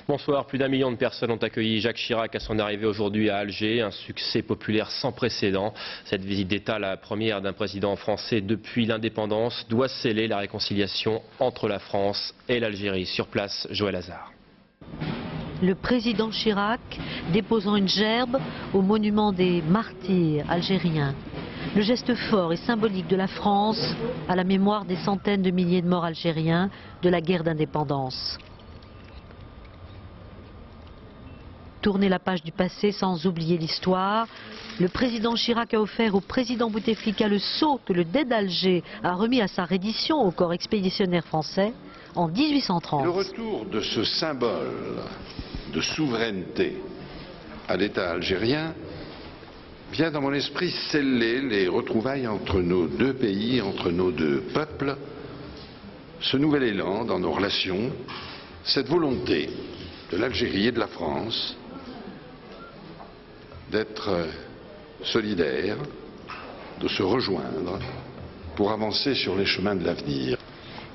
Bonsoir. Plus d'1 million de personnes ont accueilli Jacques Chirac à son arrivée aujourd'hui à Alger. Un succès populaire sans précédent. Cette visite d'État, la première d'un président français depuis l'indépendance, doit sceller la réconciliation entre la France et l'Algérie. Sur place, Joël Hazard. Le président Chirac déposant une gerbe au monument des martyrs algériens. Le geste fort et symbolique de la France à la mémoire des centaines de milliers de morts algériens de la guerre d'indépendance. Tourner la page du passé sans oublier l'histoire. Le président Chirac a offert au président Bouteflika le sceau que le Dey d'Alger a remis à sa reddition au corps expéditionnaire français en 1830. Le retour de ce symbole de souveraineté à l'État algérien vient dans mon esprit sceller les retrouvailles entre nos deux pays, entre nos deux peuples, ce nouvel élan dans nos relations, cette volonté de l'Algérie et de la France d'être solidaires, de se rejoindre pour avancer sur les chemins de l'avenir.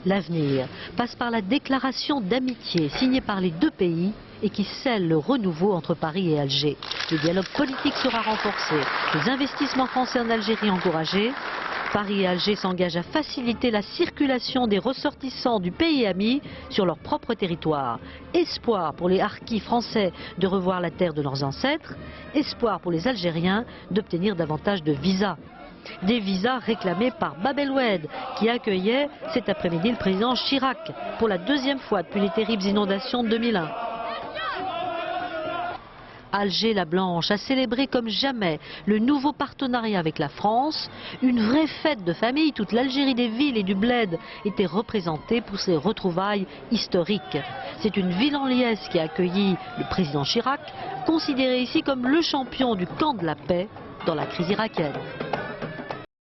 L'avenir passe par la déclaration d'amitié signée par les deux pays et qui scelle le renouveau entre Paris et Alger. Le dialogue politique sera renforcé, les investissements français en Algérie encouragés. Paris et Alger s'engagent à faciliter la circulation des ressortissants du pays ami sur leur propre territoire. Espoir pour les harkis français de revoir la terre de leurs ancêtres, espoir pour les Algériens d'obtenir davantage de visas. Des visas réclamés par Bab El Oued, qui accueillait cet après-midi le président Chirac pour la deuxième fois depuis les terribles inondations de 2001. Alger la Blanche a célébré comme jamais le nouveau partenariat avec la France. Une vraie fête de famille, toute l'Algérie des villes et du bled était représentée pour ces retrouvailles historiques. C'est une ville en liesse qui a accueilli le président Chirac, considéré ici comme le champion du camp de la paix dans la crise irakienne.